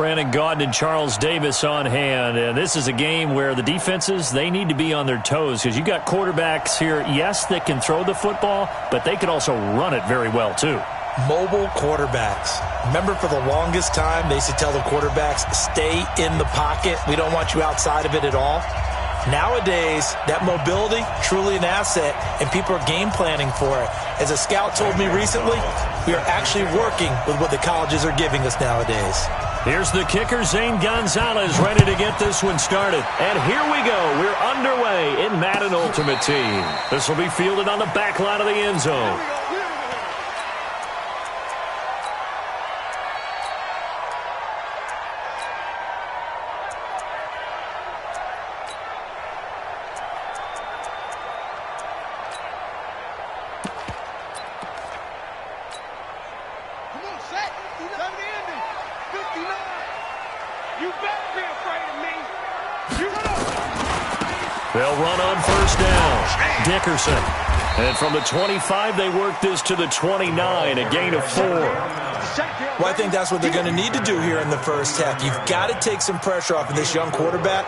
Brandon Gaudin and Charles Davis on hand. And this is a game where the defenses, they need to be on their toes because you got quarterbacks here, yes, that can throw the football, but they can also run it very well too. Mobile quarterbacks. Remember, for the longest time, they used to tell the quarterbacks, stay in the pocket. We don't want you outside of it at all. Nowadays, that mobility, truly an asset, and people are game planning for it. As a scout told me recently, we are actually working with what the colleges are giving us nowadays. Here's the kicker, Zane Gonzalez, ready to get this one started. And here we go. We're underway in Madden Ultimate Team. This will be fielded on the back line of the end zone. They'll run on first down. Dickerson. And from the 25, they work this to the 29, a gain of 4. Well, I think that's what they're going to need to do here in the first half. You've got to take some pressure off of this young quarterback,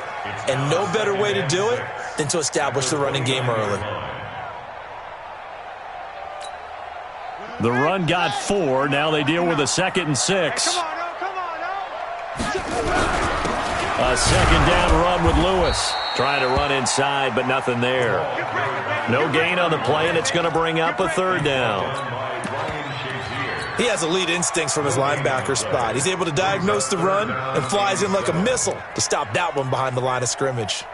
and no better way to do it than to establish the running game early. The run got 4. Now they deal with a 2nd and 6. A second down run with Lewis. Trying to run inside, but nothing there. No gain on the play, and it's going to bring up a 3rd down. He has elite instincts from his linebacker spot. He's able to diagnose the run and flies in like a missile to stop that one behind the line of scrimmage.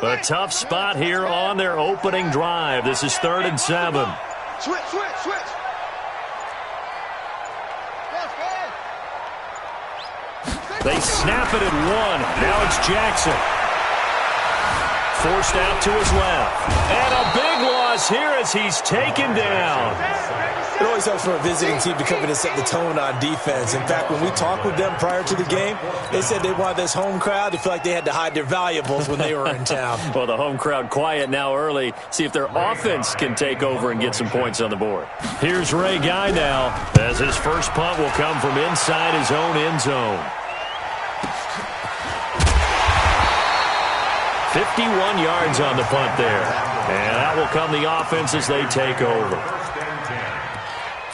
A tough spot here on their opening drive. This is 3rd and 7. Switch. They snap it at 1. Now it's Jackson. Forced out to his left. And a big loss here as he's taken down. It always helps for a visiting team to come in and set the tone on defense. In fact, when we talked with them prior to the game, they said they wanted this home crowd to feel like they had to hide their valuables when they were in town. Well, the home crowd quiet now early. See if their offense can take over and get some points on the board. Here's Ray Guy now, as his first punt will come from inside his own end zone. 51 yards on the punt there. And that will come the offense as they take over.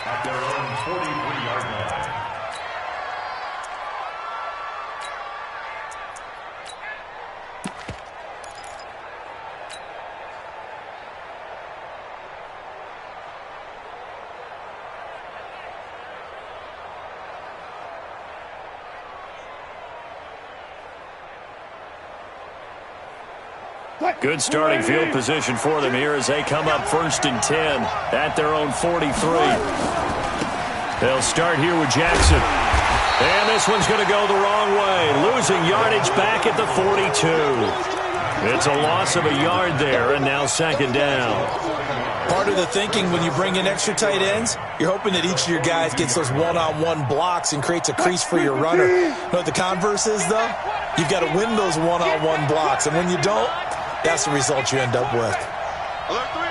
At their own 43-yard line. Good starting field position for them here as they come up 1st and 10 at their own 43. They'll start here with Jackson. And this one's going to go the wrong way. Losing yardage back at the 42. It's a loss of a yard there, and now 2nd down. Part of the thinking when you bring in extra tight ends, you're hoping that each of your guys gets those one-on-one blocks and creates a crease for your runner. You know what the converse is, though? You've got to win those one-on-one blocks, and when you don't, that's the result you end up with. Alert 3.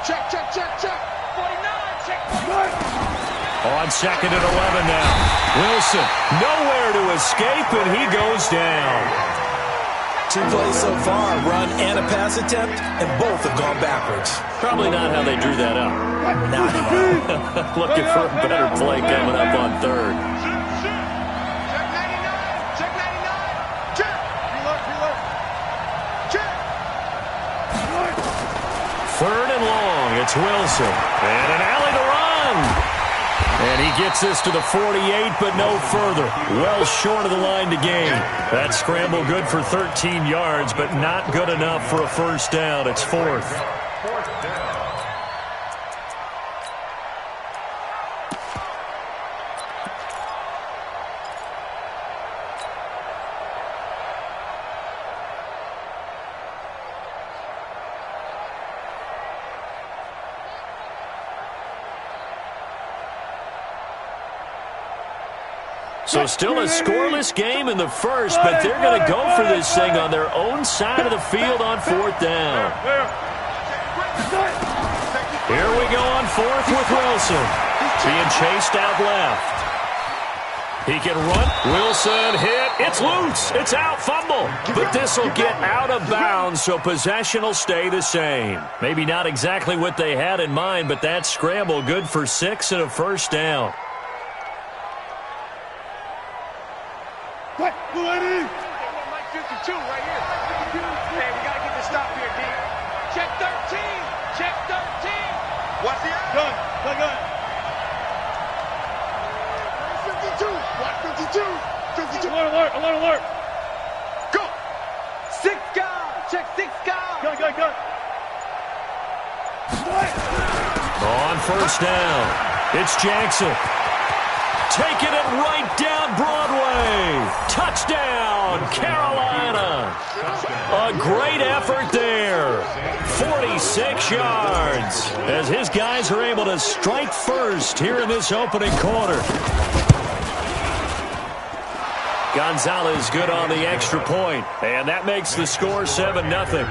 Check. 49, check. On 2nd and 11 now. Wilson, nowhere to escape, and he goes down. 2 plays so far, run and a pass attempt, and both have gone backwards. Probably not how they drew that up. Not at all. Looking for a better play coming up on 3rd. Third and long, it's Wilson. And an alley to run. And he gets this to the 48, but no further. Well short of the line to gain. That scramble good for 13 yards, but not good enough for a 1st down. It's 4th. So still a scoreless game in the first, but they're going to go for this thing on their own side of the field on fourth down. Here we go on fourth with Wilson. Being chased out left. He can run. Wilson hit. It's loose. It's out. Fumble. But this will get out of bounds, so possession will stay the same. Maybe not exactly what they had in mind, but that scramble good for 6 and a first down. Mike 52 right here. Hey, we got to get the stop here, D. Check 13. Check 13. What's the gun? Gun. 52. Watch 52. Alert. Go. 6 guys. Check 6 guys. Gun. On first down, it's Jackson. Taking it right down Broadway. Touchdown, Carolina. A great effort there. 46 yards as his guys are able to strike first here in this opening quarter. Gonzalez good on the extra point, and that makes the score 7-0.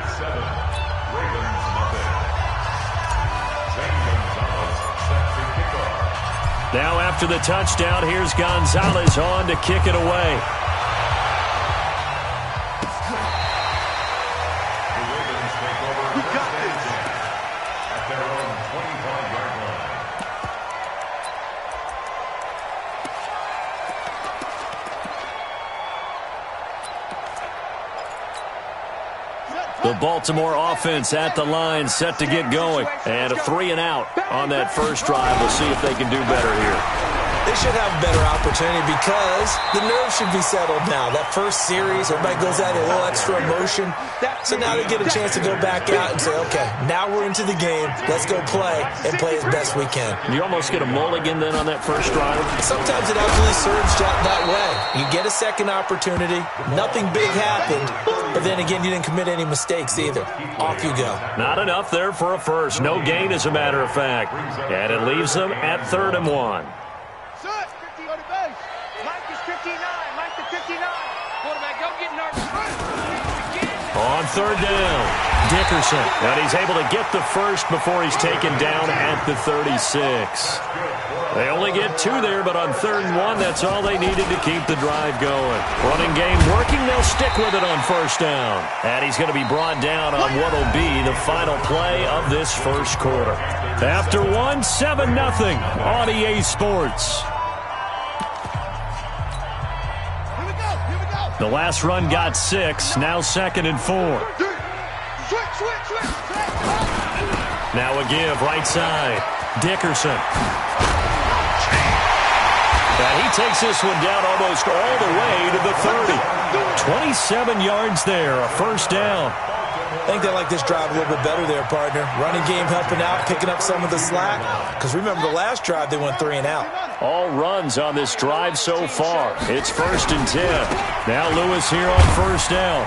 Now after the touchdown, here's Gonzalez on to kick it away. The Ravens take over at their own 25-yard line. The Baltimore offense at the line, set to get going. And a 3-and-out on that first drive. We'll see if they can do better here. They should have a better opportunity because the nerves should be settled now. That first series, everybody goes out a little extra emotion. So now they get a chance to go back out and say, okay, now we're into the game. Let's go play and play as best we can. You almost get a mulligan then on that first drive? Sometimes it actually serves that way. You get a second opportunity. Nothing big happened. But then again, you didn't commit any mistakes either. Off you go. Not enough there for a first. No gain, as a matter of fact. And it leaves them at 3rd and 1. Mike is 59. Mike to 59. Quarterback, don't get nervous. On 3rd down, Dickerson. And he's able to get the first before he's taken down at the 36. They only get 2 there, but on 3rd and 1, that's all they needed to keep the drive going. Running game working, they'll stick with it on first down. And he's going to be brought down on what will be the final play of this first quarter. After 1, 7-0 on EA Sports. The last run got 6, now 2nd and 4. Now a give, right side. Dickerson. And he takes this one down almost all the way to the 30. 27 yards there, a first down. I think they like this drive a little bit better there, partner. Running game helping out, picking up some of the slack. Because remember the last drive, they went 3-and-out. All runs on this drive so far. It's 1st and 10. Now Lewis here on first down.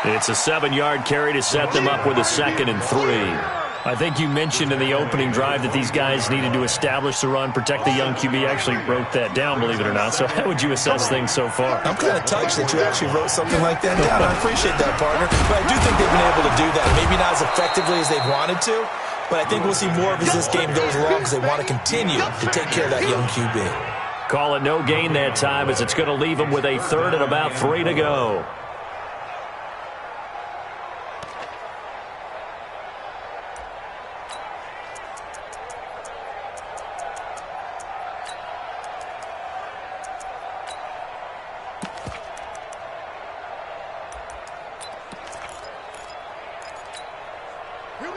It's a 7-yard carry to set them up with a 2nd and 3. I think you mentioned in the opening drive that these guys needed to establish the run, protect the young QB. Actually wrote that down, believe it or not. So how would you assess things so far? I'm kind of touched that you actually wrote something like that down. I appreciate that, partner. But I do think they've been able to do that. Maybe not as effectively as they wanted to, but I think we'll see more of as this game goes along because they want to continue to take care of that young QB. Call it no gain that time as it's going to leave them with a 3rd and about 3 to go.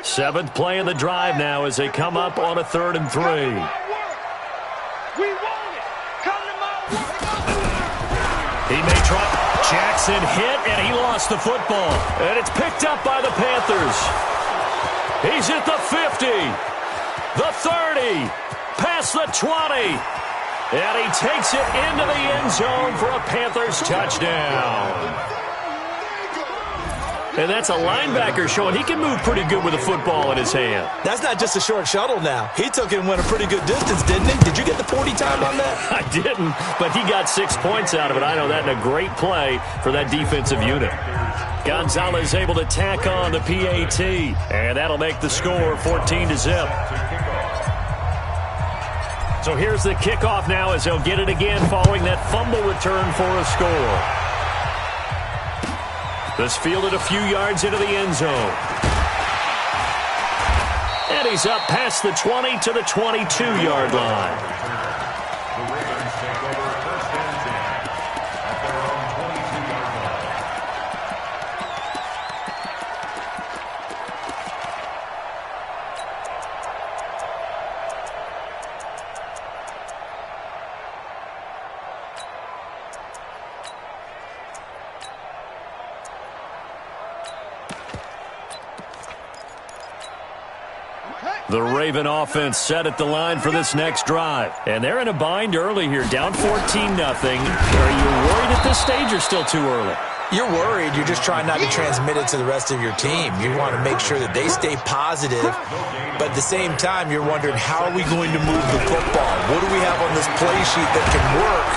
Seventh play of the drive now as they come up on a 3rd and 3. We want it. Come to my work. He may try. Jackson hit, and he lost the football. And it's picked up by the Panthers. He's at the 50, the 30, past the 20. And he takes it into the end zone for a Panthers touchdown. And that's a linebacker showing he can move pretty good with a football in his hand. That's not just a short shuttle now. He took it and went a pretty good distance, didn't he? Did you get the 40 time on that? I didn't, but he got 6 points out of it. I know that in a great play for that defensive unit. Gonzalez able to tack on the PAT, and that'll make the score 14-0. So here's the kickoff now as they'll get it again following that fumble return for a score. This fielded a few yards into the end zone. And he's up past the 20 to the 22-yard line. The Ravens take over first and 10 at their own 22-yard line. The Raven offense set at the line for this next drive. And they're in a bind early here, down 14-0. Are you worried at this stage or still too early? You're worried. You're just trying not to transmit it to the rest of your team. You want to make sure that they stay positive, but at the same time, you're wondering, how are we going to move the football? What do we have on this play sheet that can work?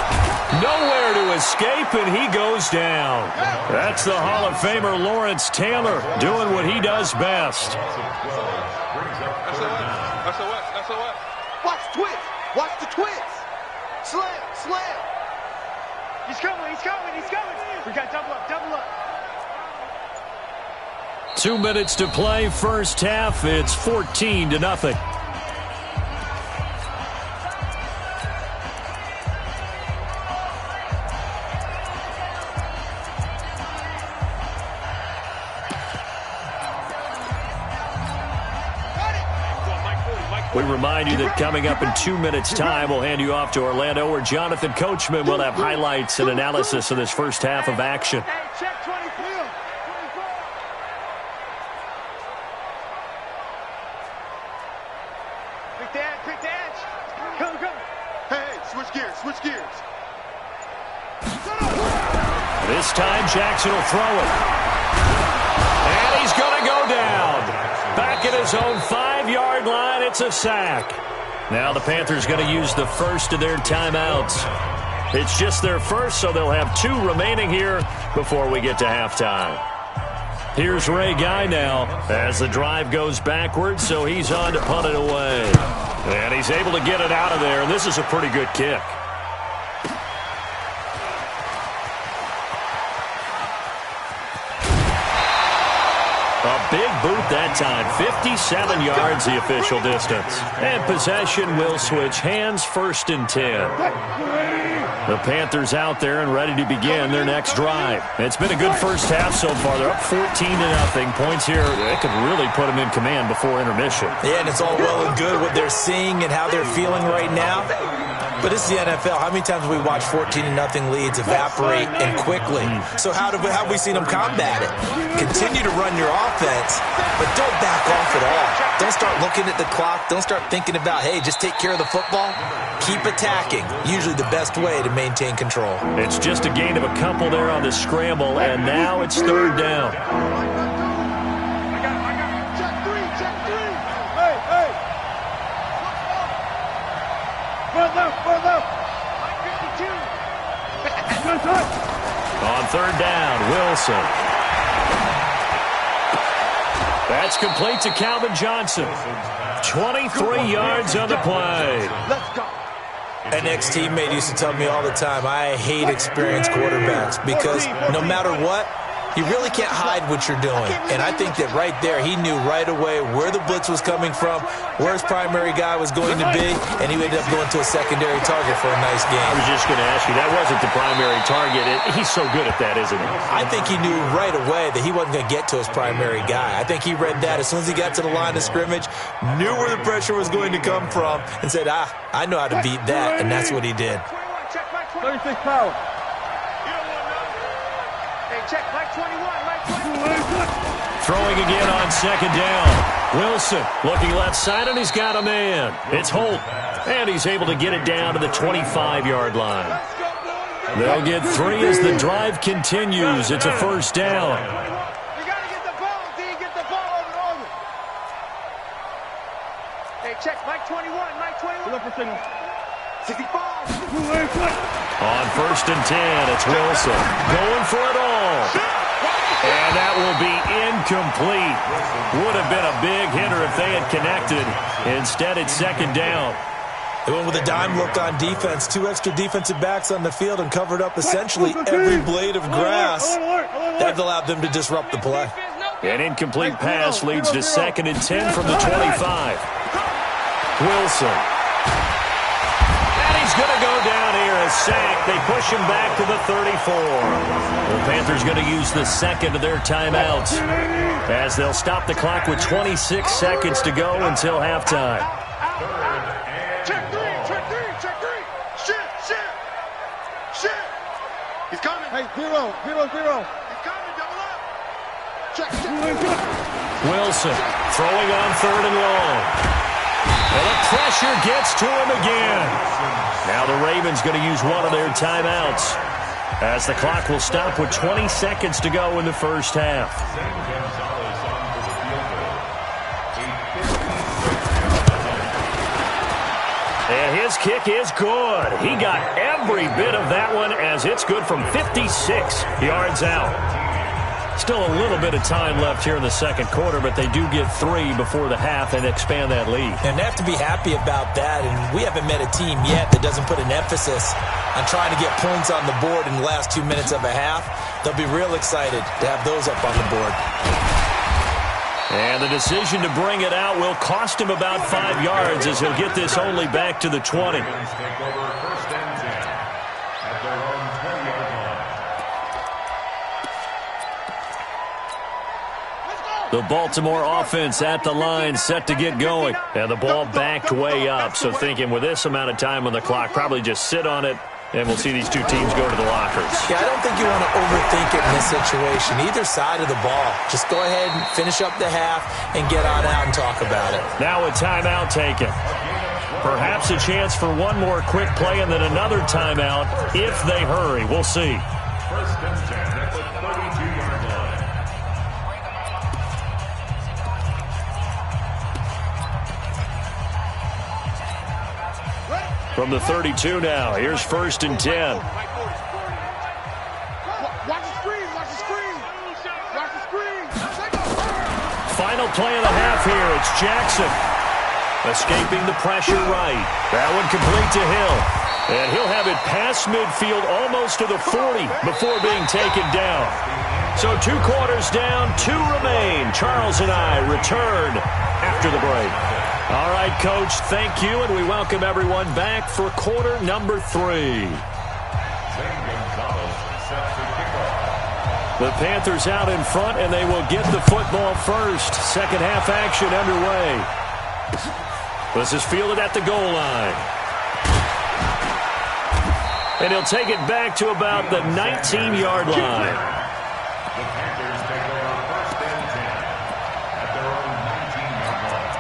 Nowhere to escape, and he goes down. That's the Hall of Famer Lawrence Taylor doing what he does best. SOS. Watch twist. Watch the twist. Slam. He's coming. We got double up. 2 minutes to play, first half. It's 14-0. We remind you that coming up in 2 minutes' time, we'll hand you off to Orlando, where Jonathan Coachman will have highlights and analysis of this first half of action. Hey, check 24. Quick dash. Come. Hey, switch gears. This time, Jackson will throw it. And he's going to go down. Back at his own 5-yard line, it's a sack. Now the Panthers going to use the first of their timeouts. It's just their first, so they'll have 2 remaining here before we get to halftime. Here's Ray Guy now as the drive goes backwards, so he's on to punt it away. And he's able to get it out of there, and this is a pretty good kick. A big boot that time, 57 yards the official distance. And possession will switch hands, 1st and 10. The Panthers out there and ready to begin their next drive. It's been a good first half so far. They're up 14-0. Points here, they could really put them in command before intermission. Yeah, and it's all well and good what they're seeing and how they're feeling right now. But this is the NFL. How many times have we watched 14-0 leads evaporate and quickly? So how have we seen them combat it? Continue to run your offense, but don't back off at all. Don't start looking at the clock. Don't start thinking about, hey, just take care of the football. Keep attacking. Usually the best way to maintain control. It's just a gain of a couple there on the scramble, and now it's 3rd down. I got. Check three. Hey. Front left. 52. On 3rd down, Wilson. That's complete to Calvin Johnson. 23 yards on the play. Let's go. An ex-teammate used to tell me all the time, I hate experienced quarterbacks because no matter what, you really can't hide what you're doing. And I think that right there, he knew right away where the blitz was coming from, where his primary guy was going to be, and he ended up going to a secondary target for a nice game. I was just going to ask you, that wasn't the primary target. He's so good at that, isn't he? I think he knew right away that he wasn't going to get to his primary guy. I think he read that as soon as he got to the line of scrimmage, knew where the pressure was going to come from, and said, I know how to beat that, and that's what he did. 36 power. Hey, check, Mike 21. Throwing again on 2nd down. Wilson looking left side, and he's got a man. It's Holt, and he's able to get it down to the 25-yard line. They'll get 3 as the drive continues. It's a 1st down. check. Mike 21, Mike 21. Look for signal. 65. On 1st and 10, it's Wilson going for it all. And that will be incomplete. Would have been a big hitter if they had connected. Instead, it's 2nd down. They went with a dime look on defense. 2 extra defensive backs on the field and covered up essentially every blade of grass. That allowed them to disrupt the play. An incomplete pass leads to 2nd and 10 from the 25. Wilson. And he's going to go down here as sacked. They push him back to the 34. The Panthers going to use the 2nd of their timeouts as they'll stop the clock with 26 seconds to go until halftime. Check three. Shit. He's coming. Hey, 0. He's coming, double up. Check. Wilson throwing on 3rd and long. And the pressure gets to him again. Now the Ravens going to use one of their timeouts as the clock will stop with 20 seconds to go in the first half. And his kick is good. He got every bit of that one as it's good from 56 yards out. Still a little bit of time left here in the 2nd quarter, but they do get 3 before the half and expand that lead. And they have to be happy about that, and we haven't met a team yet that doesn't put an emphasis on trying to get points on the board in the last 2 minutes of a half. They'll be real excited to have those up on the board. And the decision to bring it out will cost him about 5 yards as he'll get this only back to the 20. The Baltimore offense at the line, set to get going. And the ball backed way up, so thinking with this amount of time on the clock, probably just sit on it, and we'll see these two teams go to the lockers. Yeah, I don't think you want to overthink it in this situation, either side of the ball. Just go ahead and finish up the half and get on out and talk about it. Now a timeout taken. Perhaps a chance for one more quick play and then another timeout if they hurry. We'll see. 1st and 10 at the 32-yard line. From the 32 now, here's 1st and 10. Watch the screen. Final play of the half here. It's Jackson escaping the pressure right. That one complete to Hill. And he'll have it past midfield almost to the 40 before being taken down. So 2 quarters down, 2 remain. Charles and I return after the break. All right, Coach, thank you, and we welcome everyone back for quarter number 3. The Panthers out in front, and they will get the football first. 2nd half action underway. This is fielded at the goal line. And he'll take it back to about the 19-yard line. The Panthers take over 1st and 10 at their own 19-yard line.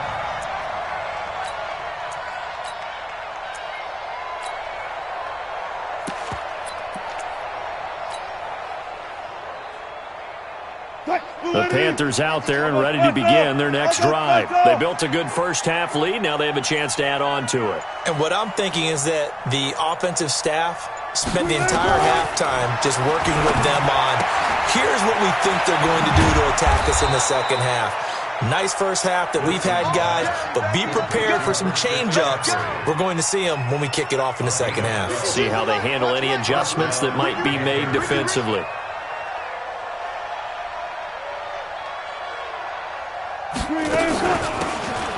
The Panthers out there and ready to begin their next drive. They built a good first half lead. Now they have a chance to add on to it. And what I'm thinking is that the offensive staff spent the entire halftime just working with them on, here's what we think they're going to do to attack us in the 2nd half. Nice first half that we've had, guys, but be prepared for some change-ups. We're going to see them when we kick it off in the 2nd half. See how they handle any adjustments that might be made defensively.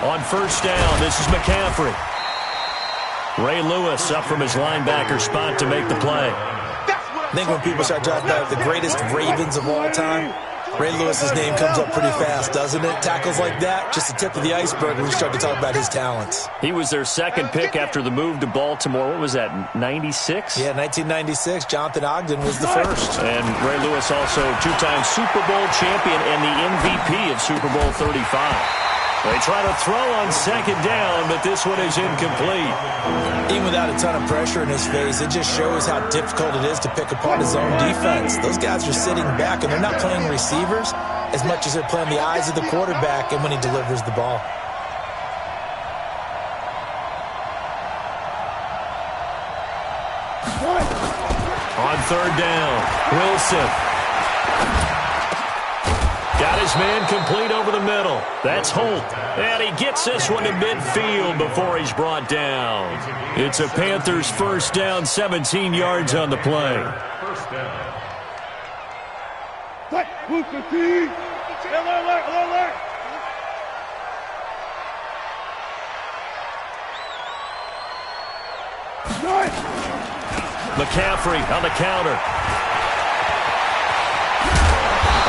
On 1st down, this is McCaffrey. Ray Lewis up from his linebacker spot to make the play. I think when people start talking about the greatest Ravens of all time, Ray Lewis's name comes up pretty fast, doesn't it? Tackles like that, just the tip of the iceberg when you start to talk about his talents. He was their 2nd pick after the move to Baltimore. What was that, 96? Yeah, 1996. Jonathan Ogden was the first. And Ray Lewis also 2-time Super Bowl champion and the MVP of Super Bowl 35. They try to throw on 2nd down, but this one is incomplete. Even without a ton of pressure in his face, it just shows how difficult it is to pick apart his own defense. Those guys are sitting back, and they're not playing receivers as much as they're playing the eyes of the quarterback and when he delivers the ball. third down. Wilson. Got his man complete over the middle. That's Holt. And he gets this one to midfield before he's brought down. It's a Panthers first down, 17 yards on the play. First down. Alert. McCaffrey on the counter.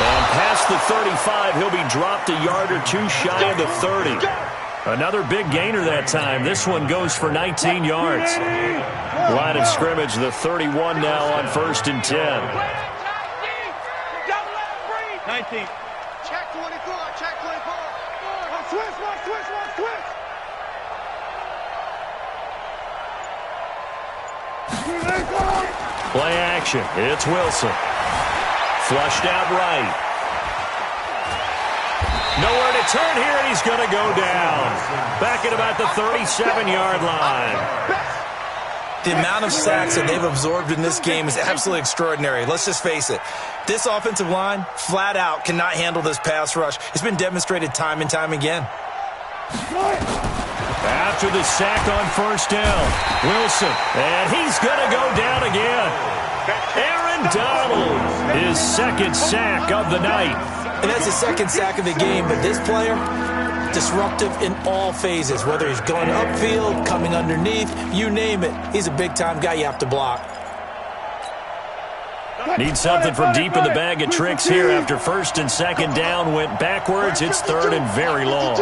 And past the 35, he'll be dropped a yard or two shy of the 30. Another big gainer that time. This one goes for 19 yards. Line of scrimmage, the 31 now on 1st and 10. 19. Check 24. Check 24. Switch. Play action. It's Wilson. Flushed out right. Nowhere to turn here, and he's going to go down. Back at about the 37-yard line. The amount of sacks that they've absorbed in this game is absolutely extraordinary. Let's just face it. This offensive line, flat out, cannot handle this pass rush. It's been demonstrated time and time again. After the sack on first down, Wilson, and he's going to go down again. Aaron Donald, his second sack of the night. And that's the second sack of the game, but this player, disruptive in all phases, whether he's going upfield, coming underneath, you name it. He's a big-time guy you have to block. Need something from deep in the bag of tricks here after first and second down went backwards. It's third and very long.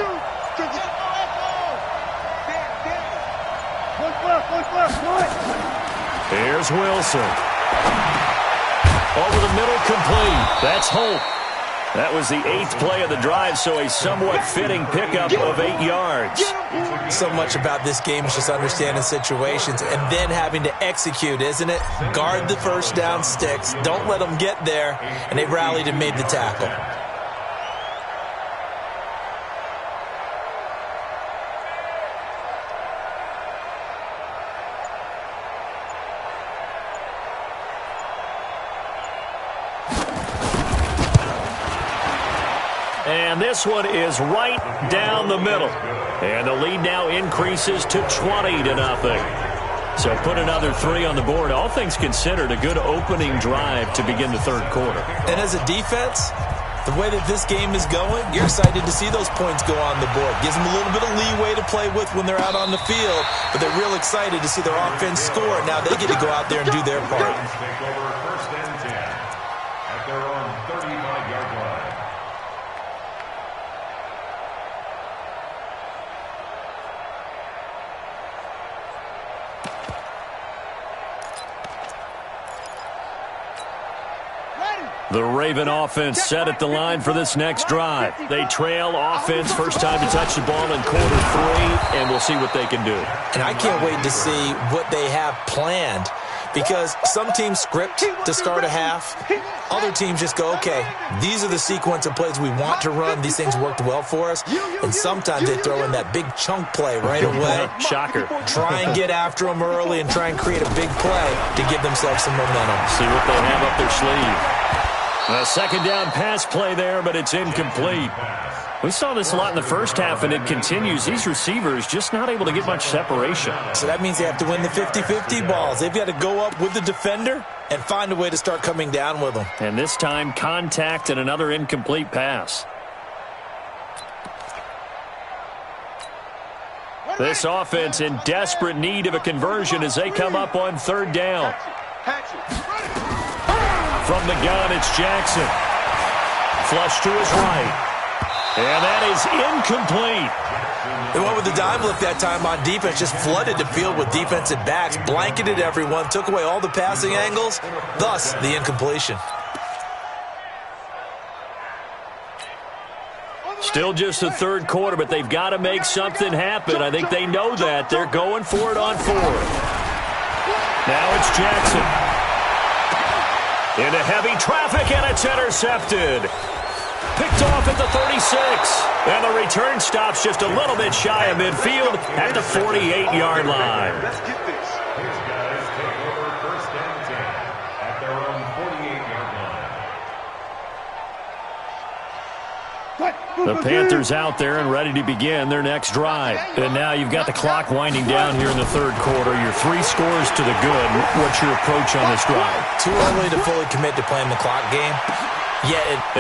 Here's Wilson. Over the middle, complete. That's Holt. That was the 8th play of the drive, so a somewhat fitting pickup of 8 yards. So much about this game is just understanding situations and then having to execute, isn't it? Guard the first down sticks. Don't let them get there. And they rallied and made the tackle. And this one is right down the middle. And the lead now increases to 20-0. So put another 3 on the board. All things considered, a good opening drive to begin the third quarter. And as a defense, the way that this game is going, you're excited to see those points go on the board. Gives them a little bit of leeway to play with when they're out on the field, but they're real excited to see their offense score. Now they get to go out there and do their part. Take over first and 10 at their own 35-yard line. The Raven offense set at the line for this next drive. They trail offense, first time to touch the ball in quarter 3, and we'll see what they can do. And I can't wait to see what they have planned, because some teams script to start a half. Other teams just go, okay, these are the sequence of plays we want to run. These things worked well for us. And sometimes they throw in that big chunk play right away. Shocker. Try and get after them early and try and create a big play to give themselves some momentum. See what they have up their sleeve. A second down pass play there, but it's incomplete. We saw this a lot in the first half, and it continues. These receivers just not able to get much separation. So that means they have to win the 50-50 balls. They've got to go up with the defender and find a way to start coming down with them. And this time, contact and another incomplete pass. This offense in desperate need of a conversion as they come up on third down. From the gun, it's Jackson. Flush to his right. And that is incomplete. They went with the dime look that time on defense, just flooded the field with defensive backs, blanketed everyone, took away all the passing angles, thus the incompletion. Still just the third quarter, but they've got to make something happen. I think they know that. They're going for it on 4th. Now it's Jackson. Into heavy traffic, and it's intercepted. Picked off at the 36. And the return stops just a little bit shy of midfield at the 48-yard line. Let's get this. These guys take over first and 10 at their The Panthers out there and ready to begin their next drive. And now you've got the clock winding down here in the third quarter. Your 3 scores to the good. What's your approach on this drive? Too early to fully commit to playing the clock game.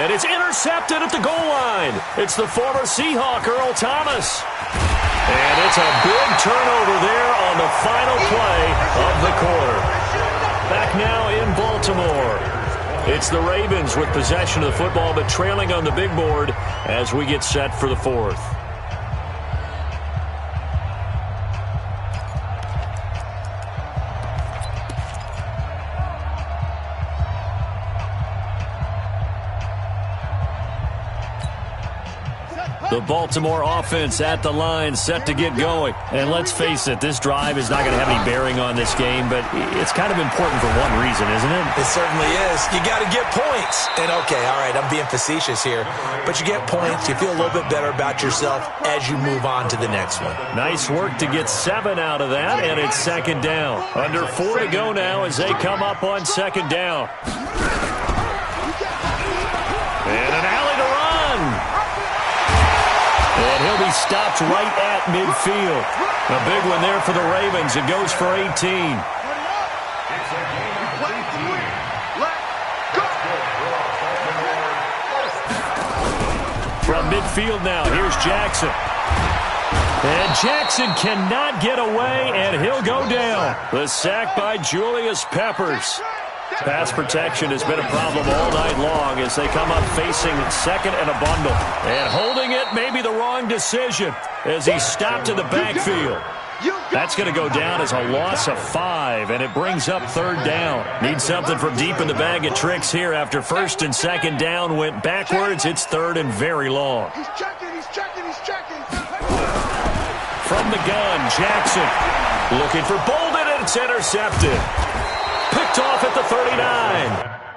And it's intercepted at the goal line. It's the former Seahawk, Earl Thomas. And it's a big turnover there on the final play of the quarter. Back now in Baltimore. It's the Ravens with possession of the football, but trailing on the big board as we get set for the fourth. The Baltimore offense at the line, set to get going. And let's face it, this drive is not going to have any bearing on this game, but it's kind of important for one reason, isn't it? It certainly is. You got to get points. And, okay, all right, I'm being facetious here, but you get points. You feel a little bit better about yourself as you move on to the next one. Nice work to get 7 out of that, and it's second down. Under 4 to go now as they come up on second down. And an alley to run. And he'll be stopped right at midfield. A big one there for the Ravens. It goes for 18. From midfield now, here's Jackson. And Jackson cannot get away, and he'll go down. The sack by Julius Peppers. Pass protection has been a problem all night long as they come up facing second and a bundle. And holding it may be the wrong decision as he stopped in the backfield. That's going to go down as a loss of 5, and it brings up third down. Need something from deep in the bag of tricks here after first and second down went backwards. It's third and very long. He's checking. From the gun, Jackson looking for Bolden, and it's intercepted. Picked off at the 39.